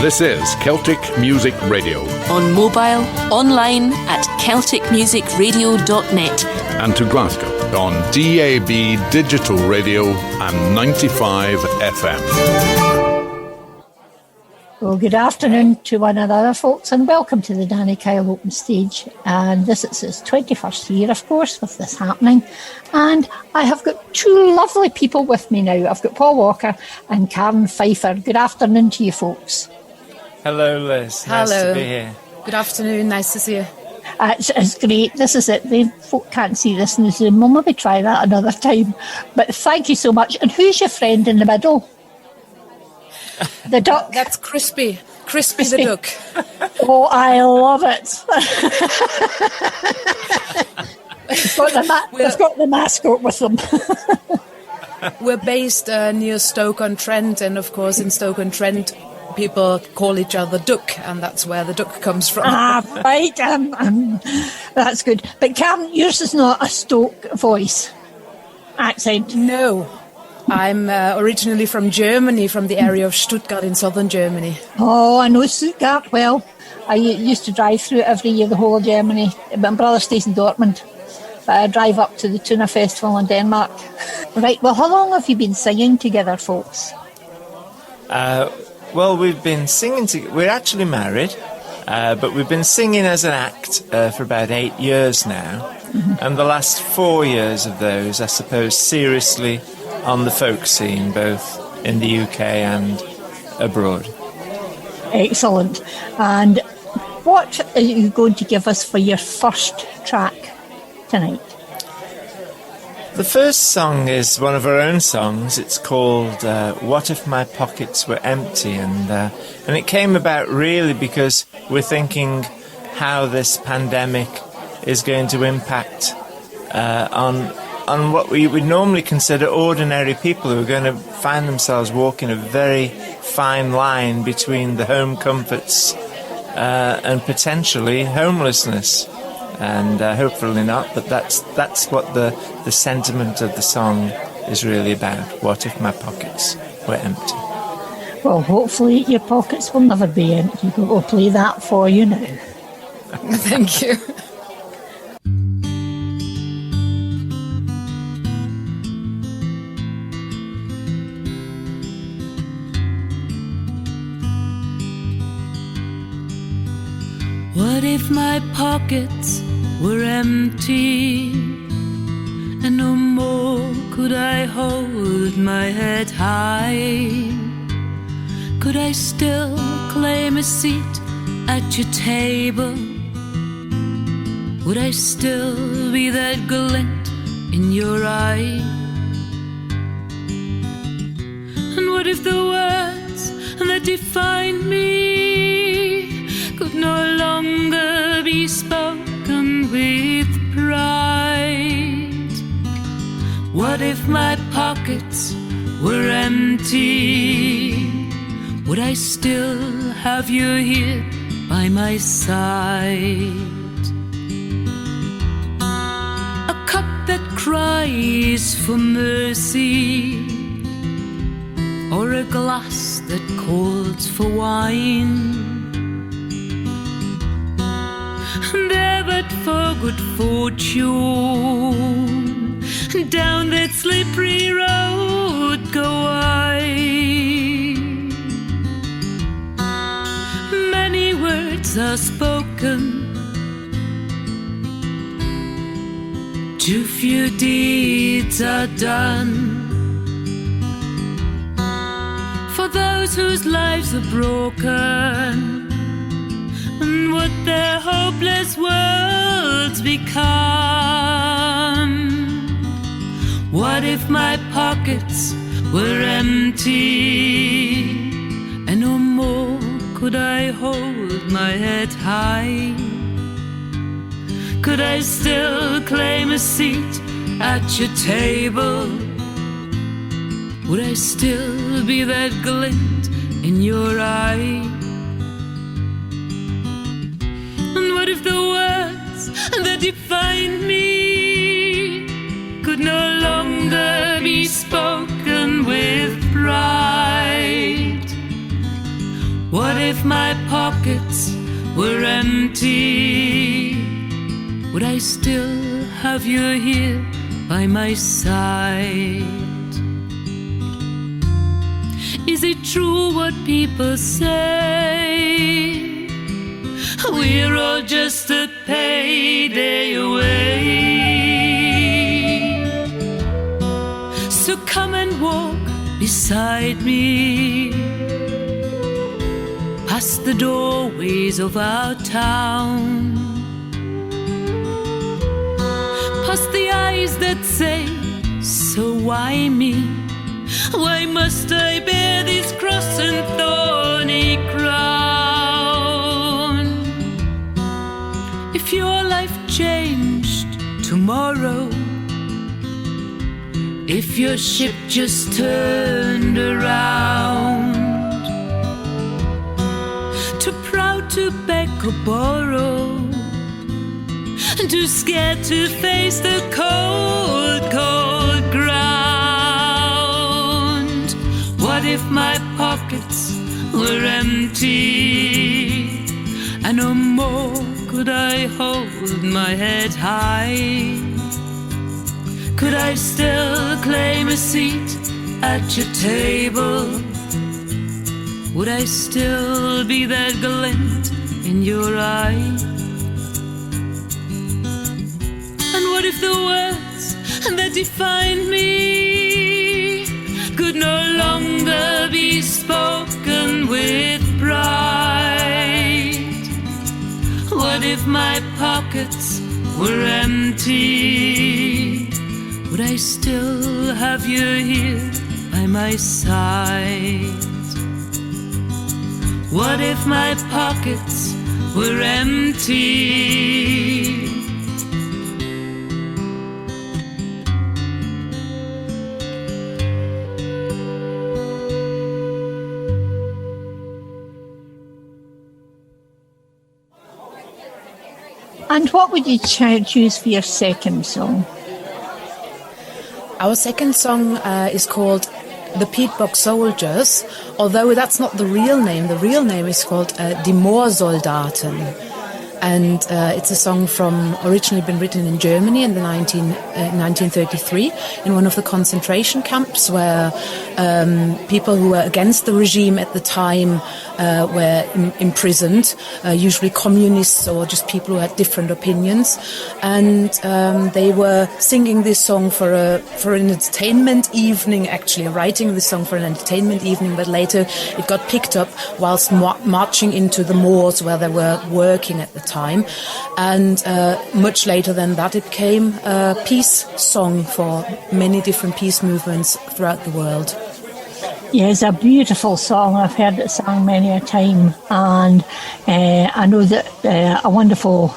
This is Celtic Music Radio. On mobile, online at celticmusicradio.net. And to Glasgow on DAB Digital Radio and 95 FM. Well, good afternoon to one another, folks, and welcome to the Danny Kyle Open Stage. And this is its 21st year, of course, with this happening. And I have got two lovely people with me now. I've got Paul Walker and Karen Pfeiffer. Good afternoon to you, folks. Hello, Liz. Nice Hello. to be here. Good afternoon. Nice to see you. It's great. This is it. The folk can't see this in the Zoom. We'll maybe try that another time. But thank you so much. And who's your friend in the middle? The duck. That's Crispy. Crispy the duck. Oh, I love it. They've got the mascot with them. We're based near Stoke-on-Trent, and of course in Stoke-on-Trent people call each other Duck, and that's where the duck comes from. Right. That's good. But Karen, yours is not a Stoke voice accent. No. I'm originally from Germany, from the area of Stuttgart in southern Germany. Oh, I know Stuttgart well. I used to drive through it every year, the whole of Germany. My brother stays in Dortmund, but I drive up to the Tuna Festival in Denmark. Right, well, how long have you been singing together, folks? Well, we've been singing together. We're actually married, but we've been singing as an act for about 8 years now. Mm-hmm. And the last 4 years of those, I suppose, seriously on the folk scene, both in the UK and abroad. Excellent. And what are you going to give us for your first track tonight? The first song is one of our own songs. It's called What If My Pockets Were Empty, and it came about really because we're thinking how this pandemic is going to impact on what we would normally consider ordinary people who are going to find themselves walking a very fine line between the home comforts and potentially homelessness. And hopefully not, but that's what the sentiment of the song is really about. What if my pockets were empty? Well, hopefully your pockets will never be empty. We'll play that for you now. Thank you. What if my pockets were empty, and no more could I hold my head high? Could I still claim a seat at your table? Would I still be that glint in your eye? And what if the words that define me could no longer be spoken with pride? What if my pockets were empty? Would I still have you here by my side? A cup that cries for mercy, or a glass that calls for wine? There but for good fortune, down that slippery road go I. Many words are spoken, too few deeds are done. For those whose lives are broken, and what their hopeless worlds become. What if my pockets were empty, and no more could I hold my head high? Could I still claim a seat at your table? Would I still be that glint in your eye? And what if the words that define me could no longer be spoken with pride? What if my pockets were empty? Would I still have you here by my side? Is it true what people say? We're all just a payday away. So come and walk beside me, past the doorways of our town, past the eyes that say, so why me? Why must I bear this cross and thorny crown? If your life changed tomorrow, if your ship just turned around, too proud to beg or borrow, too scared to face the cold, cold ground. What if my pockets were empty, and no more could I hold my head high? Could I still claim a seat at your table? Would I still be that glint in your eye? And what if the words that defined me could no longer be spoken with pride? What if my pockets were empty? Would I still have you here by my side? What if my pockets were empty? And what would you choose for your second song? Our second song is called The Peatbog Soldiers, although that's not the real name. The real name is called Die Moorsoldaten. And it's a song originally been written in Germany in the 1933 in one of the concentration camps where people who were against the regime at the time were imprisoned, usually communists or just people who had different opinions. And they were singing this song for an entertainment evening, actually writing this song for an entertainment evening, but later it got picked up whilst marching into the moors where they were working at the time. And much later than that, it became a peace song for many different peace movements throughout the world. Yeah, it's a beautiful song. I've heard it sung many a time, and I know that a wonderful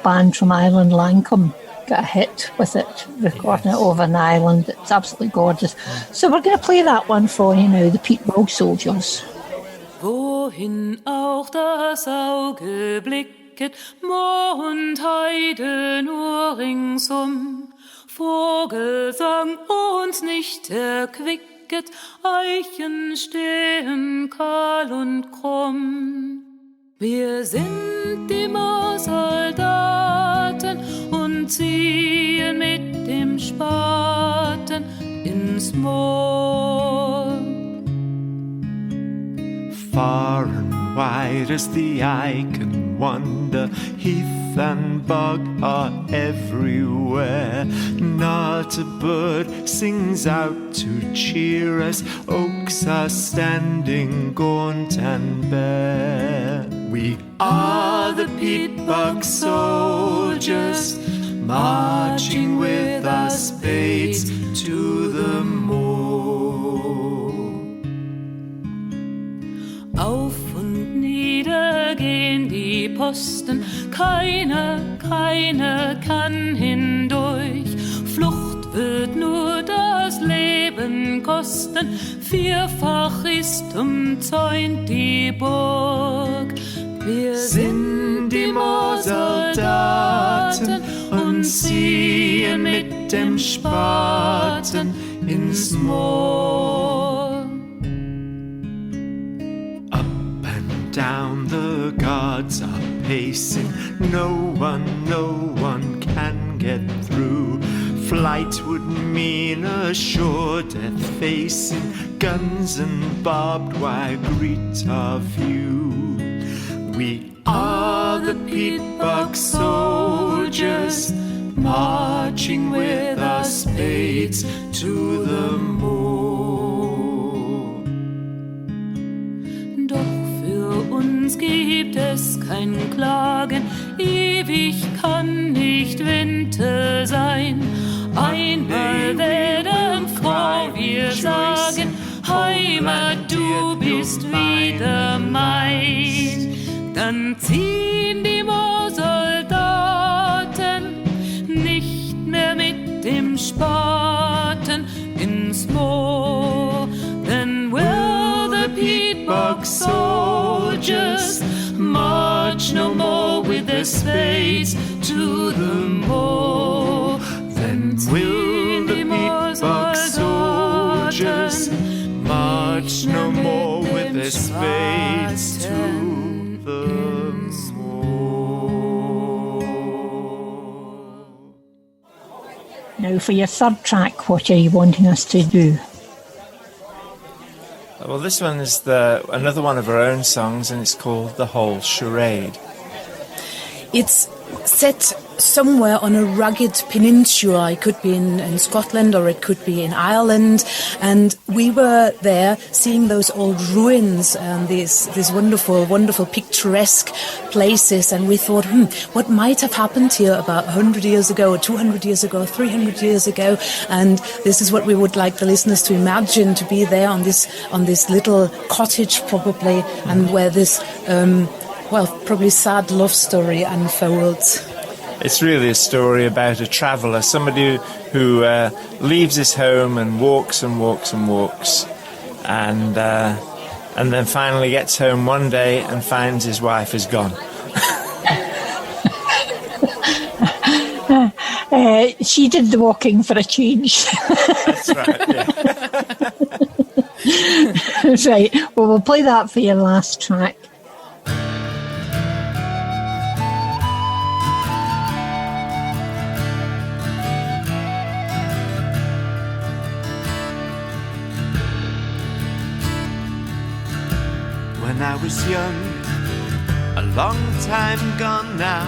band from Ireland, Lancome, got a hit with it, recording it over an island. It's absolutely gorgeous. So we're going to play that one for you now, the Peatbog Soldiers. Wohin auch das Auge blicket, Moor und Heide nur ringsum, Vogelsang uns nicht erquicket, Eichen stehen kahl und krumm. Wir sind die Moorsoldaten und ziehen mit dem Spaten ins Moor. Far and wide as the eye can wander, heath and bog are everywhere. Not a bird sings out to cheer us, oaks are standing gaunt and bare. We are the Peatbog soldiers, marching with our spades to the moor. Auf und nieder gehen die Posten, keiner kann hindurch. Flucht wird nur das Leben kosten, vierfach ist umzäunt die Burg. Wir sind die Moorsoldaten und ziehen mit dem Spaten ins Moor. down the guards are pacing. No one can get through. Flight would mean a sure death facing. Guns and barbed wire greet our view. We are the peat-bog soldiers, marching with our spades to the moor. Doch für uns gibt es kein Klagen, ewig kann nicht Winter sein. Einmal werden froh wir sagen, Heimat, du bist wieder mein. Dann ziehen die Moorsoldaten nicht mehr mit dem Spaten ins Moor. Then will the peat-bog soldiers march no more with their spades to the moor. Then will the peat-bog soldiers march no more with their spades to the moor. Now, for your third track, what are you wanting us to do? Well, this one is another one of our own songs, and it's called The Whole Charade. It's set somewhere on a rugged peninsula. It could be in Scotland or it could be in Ireland. And we were there seeing those old ruins and these wonderful, wonderful picturesque places. And we thought, what might have happened here about 100 years ago or 200 years ago or 300 years ago? And this is what we would like the listeners to imagine, to be there on this little cottage probably, and where this probably sad love story unfolds. It's really a story about a traveller, somebody who leaves his home and walks and walks and walks, and then finally gets home one day and finds his wife is gone. She did the walking for a change. That's right, yeah. Right, well, we'll play that for your last track. When I was young, a long time gone now,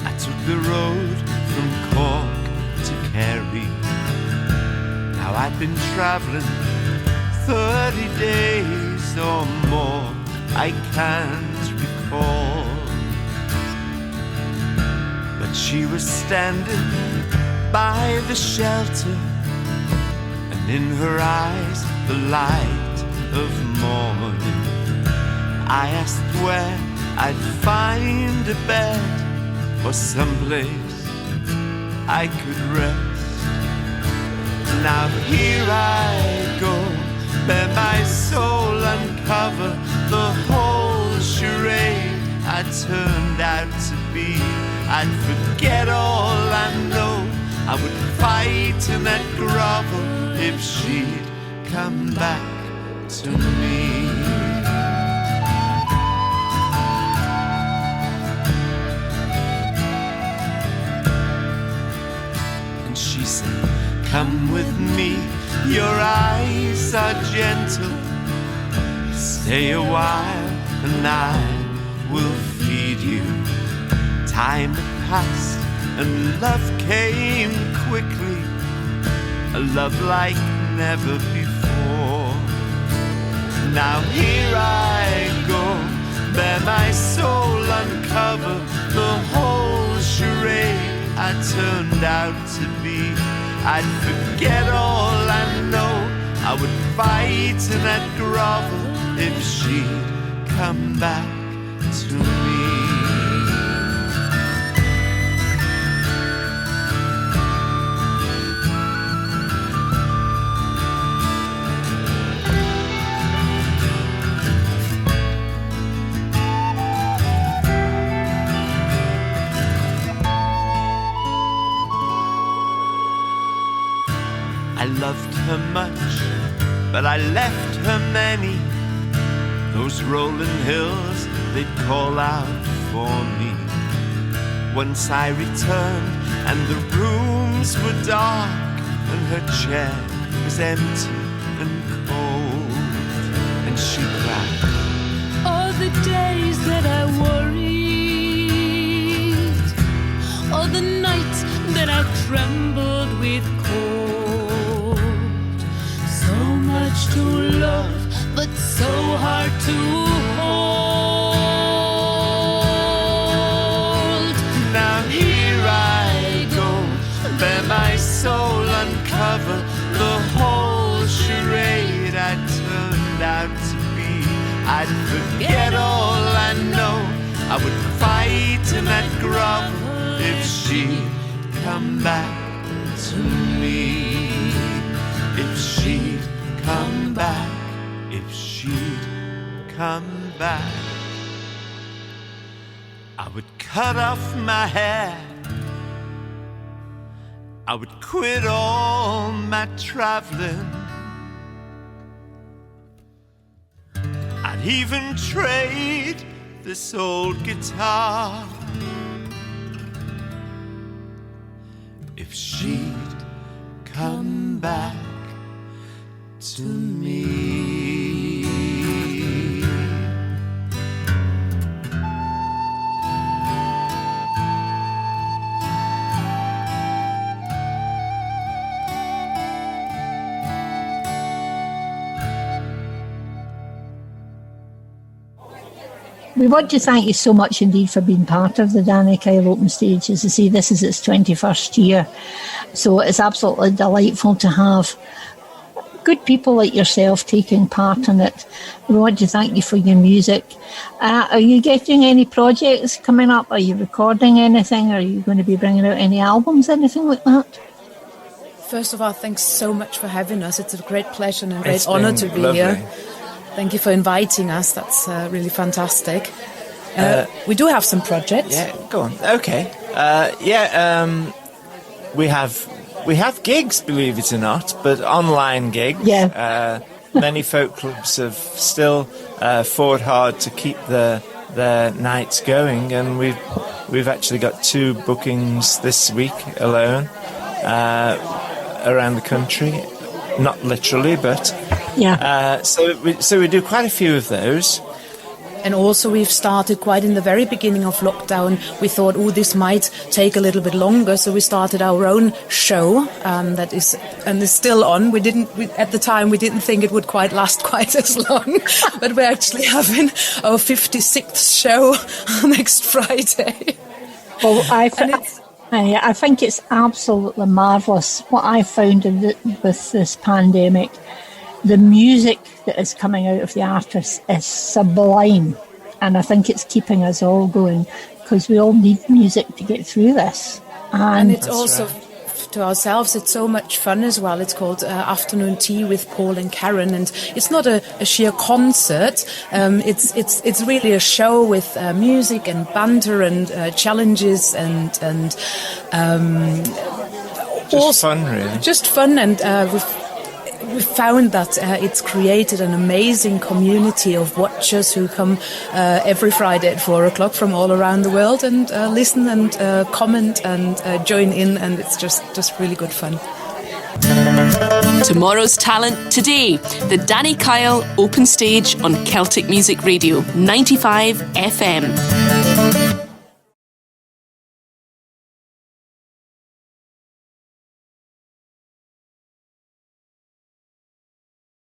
I took the road from Cork to Kerry. Now I've been travelling 30 days or more, I can't recall. But she was standing by the shelter, and in her eyes the light of morning. I asked where I'd find a bed or someplace I could rest. Now here I go, bare my soul uncover the whole charade I turned out to be. I'd forget all I know, I would fight in that grovel if she'd come back to me. And she said, come with me, your eyes are gentle. Stay a while and I will feed you. Time had passed and love came quickly, a love like never before. Now here I go, bare my soul uncover the whole charade I turned out to be. I'd forget all I know, I would fight in that grovel if she'd come back to me. I loved her much, but I left her many Those rolling hills, they'd call out for me. Once I returned and the rooms were dark and her chair was empty and cold, and she cried, all the days that I worried, all the nights that I trembled with cold. So much to love, but so hard to hold. now here I go, bare my soul uncover the whole charade I turned out to be. I'd forget all I know, I would fight in that grovel if she'd come back to me. If she'd come back, if she'd come back, I would cut off my hair, I would quit all my traveling, I'd even trade this old guitar if she'd come back to me. We want to thank you so much indeed for being part of the Danny Kyle Open Stage. As I say, this is its 21st year, so it's absolutely delightful to have good people like yourself taking part in it. We want to thank you for your music. Are you getting any projects coming up? Are you recording anything? Are you going to be bringing out any albums, anything like that? First of all, thanks so much for having us. It's a great pleasure and a great It's honour been to be lovely. here. Thank you for inviting us. That's really fantastic. We do have some projects. Yeah, go on. Okay. We have gigs, believe it or not, but online gigs. Yeah. Many folk clubs have still fought hard to keep their nights going, and we've actually got 2 bookings this week alone around the country. Not literally, but Yeah. so we do quite a few of those. And also we've started quite in the very beginning of lockdown. We thought, this might take a little bit longer, so we started our own show that is still on. At the time we didn't think it would quite last quite as long, but we're actually having our 56th show next Friday. Well, I think it's absolutely marvellous what I found with this pandemic. The music that is coming out of the artists is sublime, and I think it's keeping us all going because we all need music to get through this. And it's That's also, to ourselves, it's so much fun as well. It's called Afternoon Tea with Paul and Karen, and it's not a sheer concert. It's really a show with music and banter and challenges and Just fun, really. Just fun, and we've found that it's created an amazing community of watchers who come every Friday at 4:00 from all around the world and listen and comment and join in, and it's just really good fun. Tomorrow's talent today, the Danny Kyle Open Stage on Celtic Music Radio 95 FM.